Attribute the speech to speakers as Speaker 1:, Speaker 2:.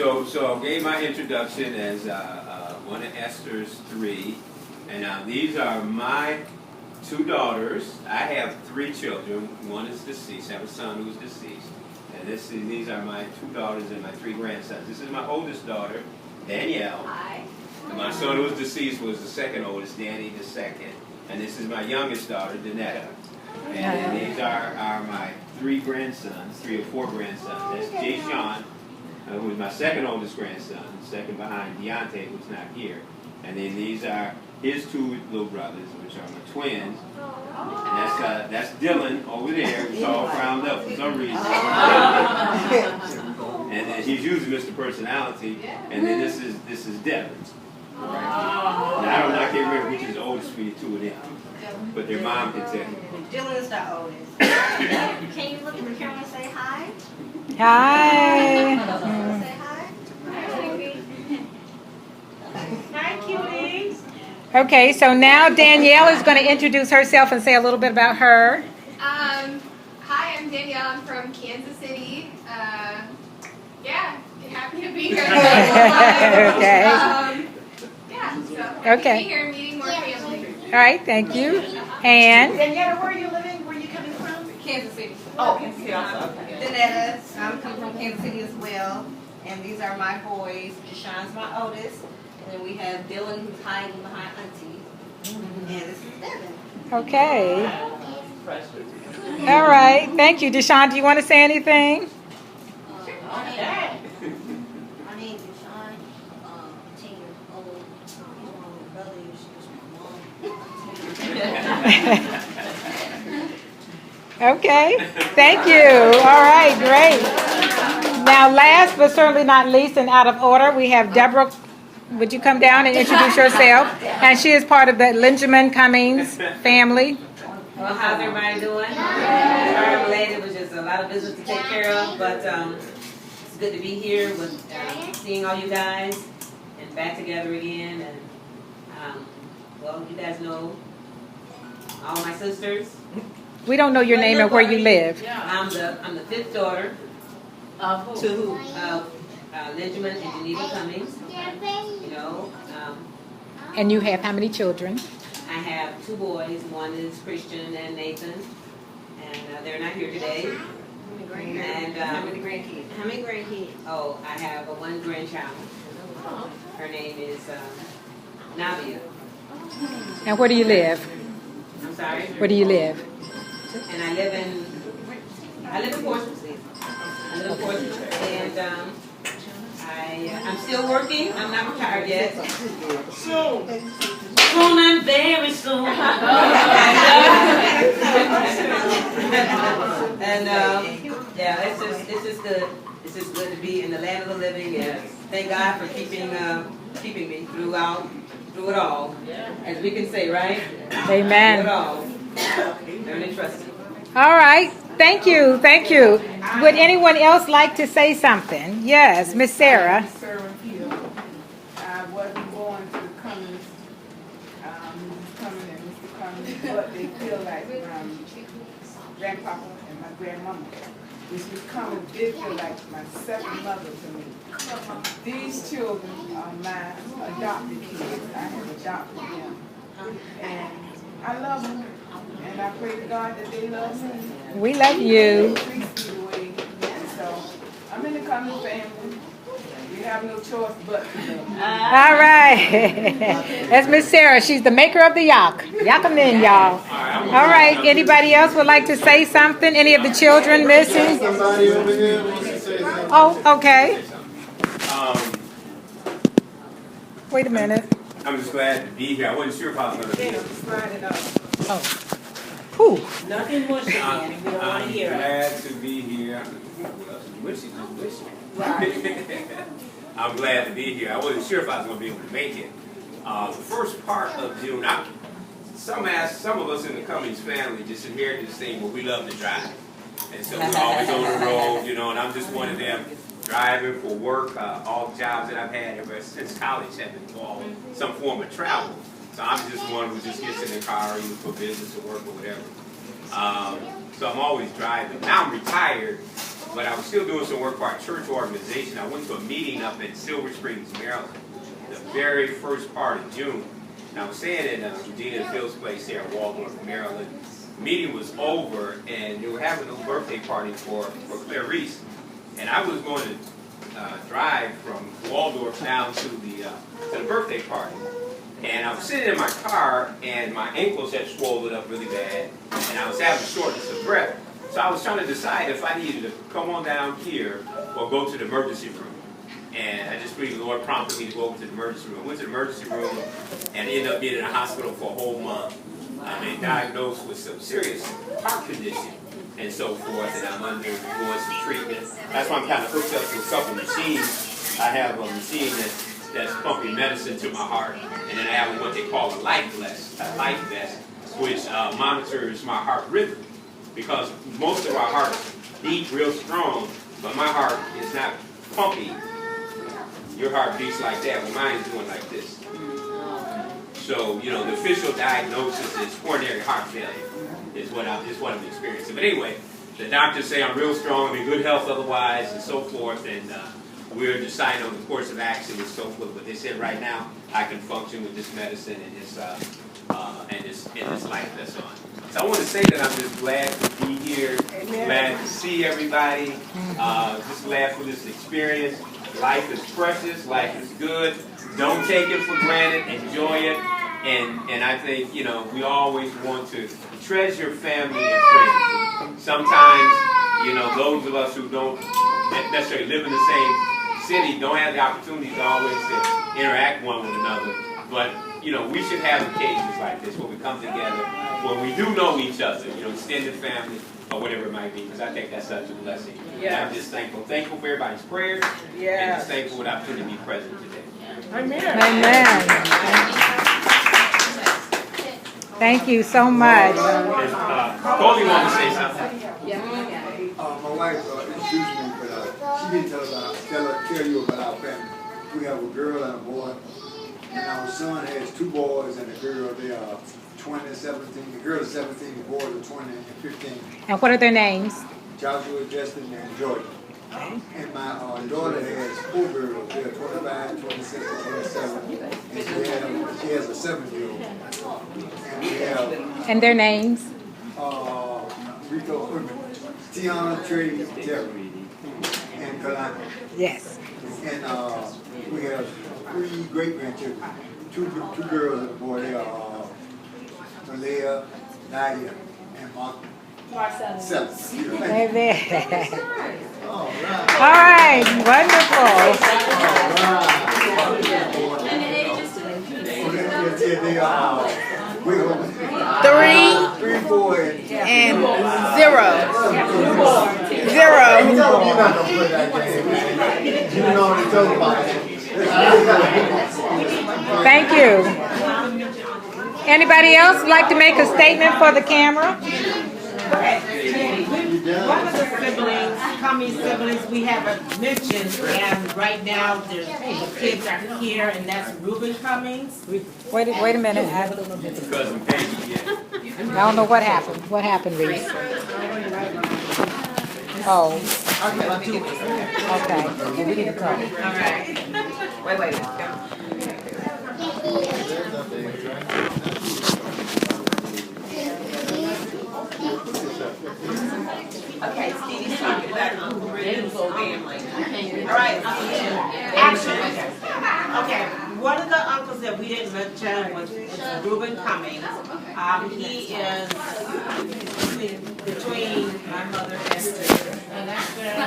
Speaker 1: So I gave my introduction as one of Esther's three, and now these are my two daughters. I have three children. One is deceased. I have a son who's deceased, and these are my two daughters and my three grandsons. This is my oldest daughter, Danielle.
Speaker 2: Hi.
Speaker 1: And my son who was deceased was the second oldest, Danny the second, and this is my youngest daughter, Danetta. And these are my three grandsons, 3 or 4 grandsons. That's Jay Sean, who is my second oldest grandson, second behind Deontay, who's not here. And then these are his 2 little brothers, which are my twins. And that's Dylan over there, who's all frowned up for some reason. And then he's usually Mr. Personality. And then this is Devin. Right now, I can't remember which is the oldest for the 2 of them. But their mom can tell you.
Speaker 2: Dylan is the oldest. Can you look at the camera and say hi?
Speaker 3: Hi.
Speaker 2: Say hi. Hi, cuties.
Speaker 3: Okay, so now Danielle is going to introduce herself and say a little bit about her.
Speaker 4: Hi, I'm Danielle. I'm from Kansas City. Happy to be here.
Speaker 3: Okay.
Speaker 4: Happy to be here meeting more family.
Speaker 3: All right, thank you. And
Speaker 2: Danielle, where are you living? Where are you coming from?
Speaker 4: Kansas City.
Speaker 2: Oh, Kansas City also. Danetta, I'm coming from Kansas City as well. And these are my boys. Deshaun's my oldest. And then we have Dylan who's hiding behind Auntie. And this is Devin.
Speaker 3: okay. All right, thank you. Deshaun, do you want to say anything?
Speaker 5: My name is Deshaun, 10 years old. He's my older brother. She was my mom.
Speaker 3: Okay, thank you. All right, great. Now, last but certainly not least, and out of order, we have Deborah. Would you come down and introduce yourself? And she is part of the Benjamin Cummings family.
Speaker 6: Well, how's everybody doing? Sorry I'm late. It was just a lot of business to take care of, but it's good to be here with seeing all you guys and back together again. And well, you guys know all my sisters.
Speaker 3: We don't know your name and where you live.
Speaker 6: I'm the 5th daughter to Benjamin and Geneva Cummings. You know.
Speaker 3: And you have how many children?
Speaker 6: I have 2 boys. One is Christian and Nathan, and they're not here today. And
Speaker 2: How many grandkids? How many grandkids?
Speaker 6: oh, I have one grandchild. Her name is Navia.
Speaker 3: And where do you live?
Speaker 6: I'm sorry.
Speaker 3: Where do you live?
Speaker 6: And I live in Portsmouth. And I'm still working. I'm not retired yet. Soon and very soon. And it's just good. It's just good to be in the land of the living. And thank God for keeping me through it all, as we can say, right?
Speaker 3: Amen.
Speaker 6: Through it all. Learn and trust it.
Speaker 3: All right. Thank you. Thank you. Would anyone else like to say something? Yes, Miss Sarah.
Speaker 7: Sarah Hill. I wasn't born to Cummings, Cummings and Mr. Cummings, but they feel like grandpapa and my grandmama. Mrs. Cummings did feel like my second mother to me. These children are my adopted kids. I have adopted them. And I love them. And I pray to God that they love me.
Speaker 3: We love you.
Speaker 7: So I'm in the Cummings family. We have no choice but to love.
Speaker 3: All right. That's Miss Sarah. She's the maker of the yak. Yak 'em in, y'all. All right. Anybody else would like to say something? Any of the children missing?
Speaker 8: Somebody over here wants to say something.
Speaker 3: Oh, okay. Wait a minute.
Speaker 1: I'm just glad to be here. I wasn't sure if I was going to be here.
Speaker 3: Oh. Whew.
Speaker 6: Nothing more than we don't want to hear it.
Speaker 1: I'm glad to be here. I'm glad to be here. I wasn't sure if I was going to be able to make it. The first part of June, some of us in the Cummings family just inherited this thing where we love to drive. And so we're always on the road, and I'm just one of them driving for work. All jobs that I've had ever since college have involved some form of travel. So I'm just one who just gets in the car either for business or work or whatever. So I'm always driving. Now I'm retired, but I was still doing some work for our church organization. I went to a meeting up in Silver Springs, Maryland, the very first part of June. And I was staying at Regina Phil's place here in Waldorf, Maryland. The meeting was over, and they were having a little birthday party for Clarice. And I was going to drive from Waldorf down to the birthday party. And I was sitting in my car, and my ankles had swollen up really bad, and I was having shortness of breath. So I was trying to decide if I needed to come on down here or go to the emergency room. And I just believe the Lord prompted me to go over to the emergency room. I went to the emergency room and ended up being in a hospital for a whole month. And diagnosed with some serious heart condition and so forth, and I'm undergoing some treatment. That's why I'm kind of hooked up to a couple machines. I have a machine that's pumping medicine to my heart, and then I have what they call a life vest, which monitors my heart rhythm. Because most of our hearts beat real strong, but my heart is not pumping. Your heart beats like that, well, mine is doing like this. So, you know, the official diagnosis is coronary heart failure, is what I'm experiencing. But anyway, the doctors say I'm real strong, I'm in good health otherwise, and so forth, and we're deciding on the course of action and so forth. But they said right now I can function with this medicine and this life that's on. So I want to say that I'm just glad to be here, glad to see everybody, just glad for this experience. Life is precious, life is good. Don't take it for granted, enjoy it. And I think, you know, we always want to treasure family and friends. Sometimes, you know, those of us who don't necessarily live in the same city don't have the opportunity to always interact one with another. But, you know, we should have occasions like this where we come together, where we do know each other, you know, extended family or whatever it might be, because I think that's such a blessing. Yeah. I'm just thankful for everybody's prayers, and just thankful for the opportunity to be present today.
Speaker 3: Amen. Amen. Thank you so much.
Speaker 1: Colby wanted to say something.
Speaker 8: My wife introduced me, but she didn't tell you about our family. We have a girl and a boy, and our son has 2 boys and a girl. They are 20 and 17. The girl is 17, the boys are 20 and 15.
Speaker 3: And what are their names?
Speaker 8: Joshua, Justin, and Jordan. And my daughter has 4 girls. They're 25, 26, and 27. And she has a 7-year-old. And we have...
Speaker 3: And their names?
Speaker 8: Rico, Tiana, Trey, Terry, and Kalani.
Speaker 3: Yes.
Speaker 8: And we have 3 great-grandchildren. 2 girls and a boy. They are Malaya, Nadia, and Marcellus.
Speaker 3: Amen.
Speaker 8: All
Speaker 3: All right, wonderful.
Speaker 8: They are
Speaker 9: 3
Speaker 8: 3, 4, and
Speaker 9: 0. 0.
Speaker 8: you're not gonna play that game. You know what they're talking about.
Speaker 3: Thank you. Anybody else like to make a statement for the camera?
Speaker 10: One of the siblings, Cummings siblings, we haven't mentioned, and right now the kids are here, and that's Reuben Cummings.
Speaker 3: Wait a minute. I don't know what happened. What happened, Reese? Oh. Okay. We need to come.
Speaker 10: All right. Wait. Okay, Stevie's talking about Uncle Reuben's family. All right, action. Okay, one of the uncles that we didn't mention was Reuben Cummings. He is between my mother Esther